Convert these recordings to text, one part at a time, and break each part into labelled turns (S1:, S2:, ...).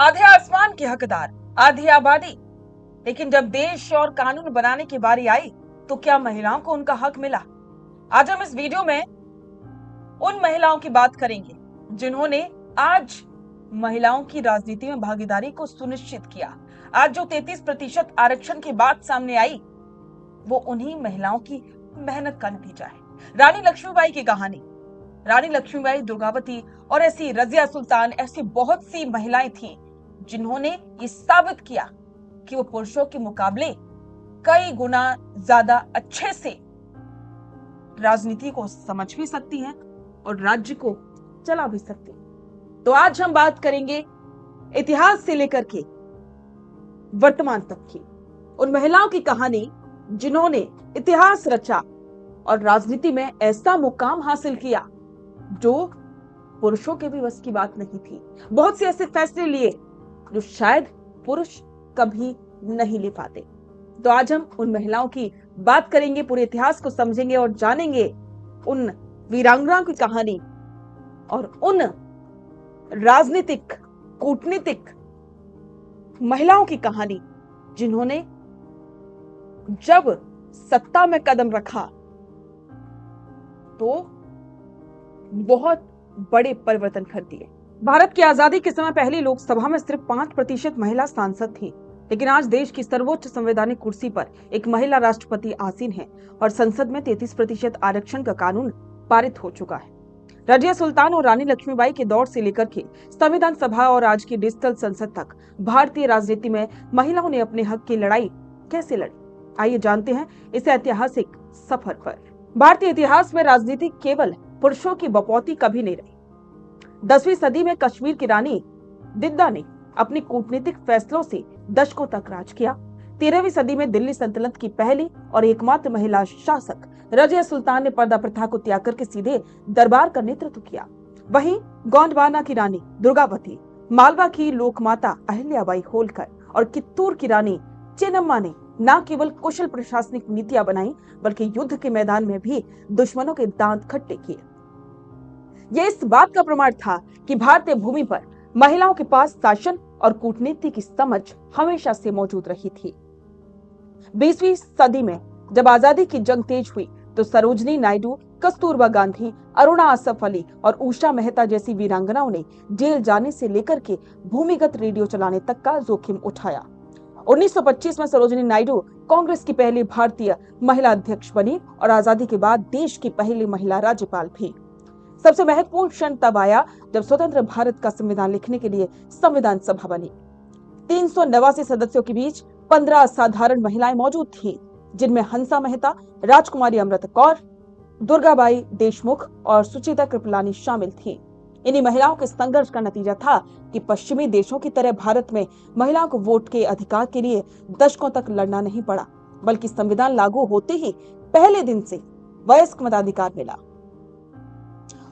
S1: आधे आसमान की हकदार, आधी आबादी। लेकिन जब देश और कानून बनाने की बारी आई तो क्या महिलाओं को उनका हक मिला? आज हम इस वीडियो में उन महिलाओं की बात करेंगे जिन्होंने आज महिलाओं की राजनीति में भागीदारी को सुनिश्चित किया। आज जो 33% आरक्षण की बात सामने आई वो उन्हीं महिलाओं की मेहनत का नतीजा है। रानी लक्ष्मीबाई की कहानी। रानी लक्ष्मीबाई, दुर्गावती और ऐसी रजिया सुल्तान, ऐसी बहुत सी महिलाएं थीं जिन्होंने ये साबित किया कि वो पुरुषों के मुकाबले कई गुना ज्यादा अच्छे से राजनीति को समझ भी सकती हैं और राज्य को चला भी सकती हैं। तो आज हम बात करेंगे इतिहास से लेकर के वर्तमान तक की उन महिलाओं की कहानी जिन्होंने इतिहास रचा और राजनीति में ऐसा मुकाम हासिल किया जो पुरुषों के भी बस की बात नहीं थी। बहुत से ऐसे फैसले लिए जो शायद पुरुष कभी नहीं ले पाते। तो आज हम उन महिलाओं की बात करेंगे, पूरे इतिहास को समझेंगे और जानेंगे उन वीरांगनाओं की कहानी और उन राजनीतिक, कूटनीतिक महिलाओं की कहानी जिन्होंने जब सत्ता में कदम रखा तो बहुत बड़े परिवर्तन कर दिए। भारत की आजादी के समय पहली लोकसभा में सिर्फ 5% महिला सांसद थी, लेकिन आज देश की सर्वोच्च संवैधानिक कुर्सी पर एक महिला राष्ट्रपति आसीन है और संसद में 33% आरक्षण का कानून पारित हो चुका है। रजिया सुल्तान और रानी लक्ष्मीबाई के दौर से लेकर के संविधान सभा और आज की डिजिटल संसद तक भारतीय राजनीति में महिलाओं ने अपने हक की लड़ाई कैसे लड़ी, आइए जानते हैं इस ऐतिहासिक सफर पर। भारतीय इतिहास में राजनीति केवल पुरुषों की बपौती कभी नहीं रही। 10वीं सदी में कश्मीर की रानी दिद्दा ने अपनी कूटनीतिक फैसलों से दशकों तक राज किया। 13वीं सदी में दिल्ली सल्तनत की पहली और एकमात्र महिला शासक रजिया सुल्तान ने पर्दा प्रथा को त्याग करके सीधे दरबार का नेतृत्व किया। वहीं गोंडवाना की रानी दुर्गावती, मालवा की लोकमाता अहिल्याबाई होलकर और कित्तूर की रानी चेन्नम्मा ने न केवल कुशल प्रशासनिक नीतियां बनाई बल्कि युद्ध के मैदान में भी दुश्मनों के दांत खट्टे किए। यह इस बात का प्रमाण था कि भारतीय भूमि पर महिलाओं के पास शासन और कूटनीति की समझ हमेशा से मौजूद रही थी। 20वीं सदी में जब आजादी की जंग तेज हुई तो सरोजनी नायडू, कस्तूरबा गांधी, अरुणा आसफ अली और उषा मेहता जैसी वीरांगनाओं ने जेल जाने से लेकर के भूमिगत रेडियो चलाने तक का जोखिम उठाया। 1925 में सरोजनी नायडू कांग्रेस की पहली भारतीय महिला अध्यक्ष बनी और आजादी के बाद देश की पहली महिला राज्यपाल भी। सबसे महत्वपूर्ण क्षण तब आया जब स्वतंत्र भारत का संविधान लिखने के लिए संविधान सभा बनी। 389 सदस्यों के बीच 15 असाधारण महिलाएं मौजूद थीं, जिनमें हंसा मेहता, राजकुमारी अमृत कौर, दुर्गाबाई देशमुख और सुचिता कृपलानी शामिल थीं। इन्हीं महिलाओं के संघर्ष का नतीजा था कि पश्चिमी देशों की तरह भारत में महिलाओं को वोट के अधिकार के लिए दशकों तक लड़ना नहीं पड़ा, बल्कि संविधान लागू होते ही पहले दिन से वयस्क मताधिकार मिला।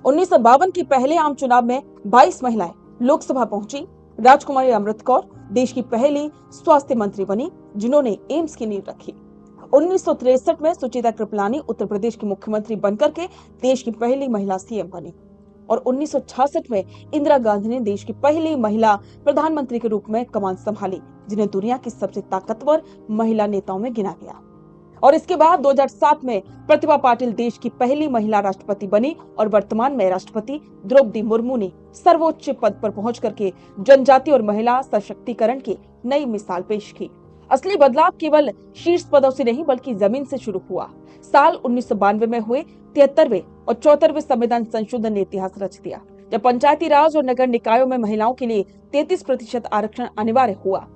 S1: 1952 के पहले आम चुनाव में 22 महिलाएं लोकसभा पहुंची। राजकुमारी अमृत कौर देश की पहली स्वास्थ्य मंत्री बनी, जिन्होंने एम्स की नींव रखी। 1963 में सुचिता कृपलानी उत्तर प्रदेश की मुख्यमंत्री बनकर के देश की पहली महिला सीएम बनी और 1966 में इंदिरा गांधी ने देश की पहली महिला प्रधानमंत्री के रूप में कमान संभाली, जिन्हें दुनिया की सबसे ताकतवर महिला नेताओं में गिना गया। और इसके बाद 2007 में प्रतिभा पाटिल देश की पहली महिला राष्ट्रपति बनी और वर्तमान में राष्ट्रपति द्रौपदी मुर्मू ने सर्वोच्च पद पर पहुंच करके जनजाति और महिला सशक्तिकरण की नई मिसाल पेश की। असली बदलाव केवल शीर्ष पदों से नहीं बल्कि जमीन से शुरू हुआ। साल 1992 में हुए 73वें और 74वें संविधान संशोधन ने इतिहास रच दिया, जब पंचायती राज और नगर निकायों में महिलाओं के लिए 33% आरक्षण अनिवार्य हुआ।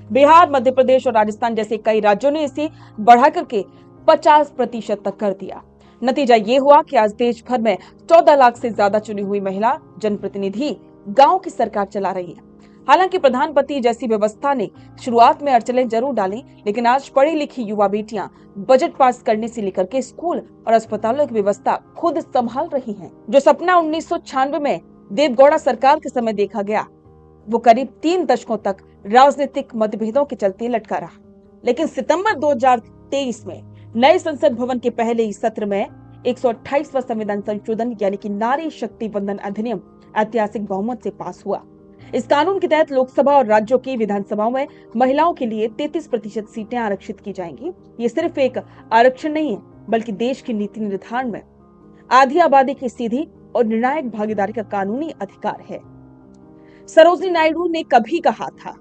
S1: बिहार, मध्य प्रदेश और राजस्थान जैसे कई राज्यों ने इसे बढ़ा करके 50% तक कर दिया। नतीजा ये हुआ कि आज देश भर में 14 लाख से ज्यादा चुनी हुई महिला जनप्रतिनिधि गांव की सरकार चला रही है। हालांकि प्रधानमंत्री जैसी व्यवस्था ने शुरुआत में अड़चनें जरूर डाली, लेकिन आज पढ़ी लिखी युवा बेटियां बजट पास करने से लेकर के स्कूल और अस्पतालों की व्यवस्था खुद संभाल रही हैं। जो सपना 1996 में देवगौड़ा सरकार के समय देखा गया, वो करीब 3 दशकों तक राजनीतिक मतभेदों के चलते लटका रहा। लेकिन सितंबर 2023 में नए संसद भवन के पहले ही सत्र में 128वां संविधान संशोधन यानी कि नारी शक्ति वंदन अधिनियम ऐतिहासिक बहुमत से पास हुआ। इस कानून के तहत लोकसभा और राज्यों की विधानसभाओं में महिलाओं के लिए 33% सीटें आरक्षित की जाएंगी। ये सिर्फ एक आरक्षण नहीं है, बल्कि देश की नीति निर्धारण में आधी आबादी की सीधी और निर्णायक भागीदारी का कानूनी अधिकार है। सरोजिनी नायडू ने कभी कहा था,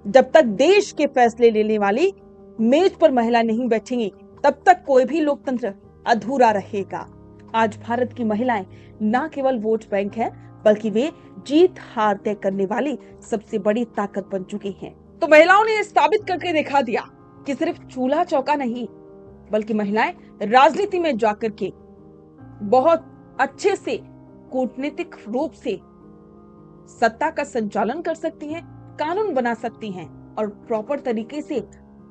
S1: जब तक देश के फैसले लेने वाली मेज पर महिला नहीं बैठेंगी, तब तक कोई भी लोकतंत्र अधूरा रहेगा। आज भारत की महिलाएं न केवल वोट बैंक है, बल्कि वे जीत हार तय करने वाली सबसे बड़ी ताकत बन चुकी हैं। तो महिलाओं ने साबित करके दिखा दिया कि सिर्फ चूल्हा चौका नहीं, बल्कि महिलाएं राजनीति में जाकर के बहुत अच्छे से कूटनीतिक रूप से सत्ता का संचालन कर सकती हैं, कानून बना सकती हैं और प्रॉपर तरीके से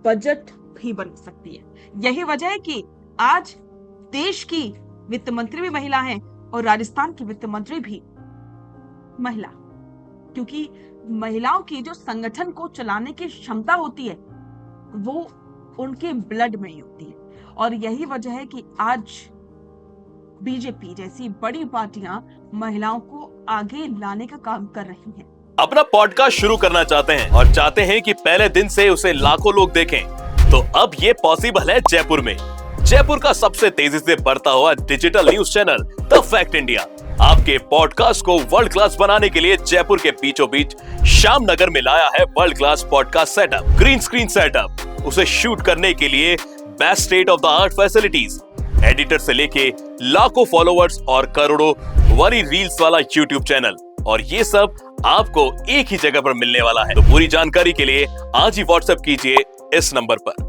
S1: बजट भी बन सकती है। यही वजह है कि आज देश की वित्त मंत्री भी महिला हैं और राजस्थान की वित्त मंत्री भी महिला, क्योंकि महिलाओं की जो संगठन को चलाने की क्षमता होती है वो उनके ब्लड में ही होती है। और यही वजह है कि आज बीजेपी जैसी बड़ी पार्टियां महिलाओं को आगे लाने का काम कर रही हैं।
S2: अपना पॉडकास्ट शुरू करना चाहते हैं और चाहते हैं कि पहले दिन से उसे लाखों लोग देखें, तो अब ये पॉसिबल है जयपुर में। जयपुर का सबसे तेजी से बढ़ता हुआ digital news channel the fact India आपके पॉडकास्ट को वर्ल्ड क्लास बनाने के लिए जयपुर के बीचों बीच श्याम नगर में लाया है world class podcast setup, green screen setup. उसे शूट करने के लिए best state of the art facilities, editor से लेके लाखों फॉलोवर्स और करोड़ों वाली रील्स वाला यूट्यूब चैनल, और ये सब आपको एक ही जगह पर मिलने वाला है। तो पूरी जानकारी के लिए आज ही व्हाट्सएप कीजिए इस नंबर पर।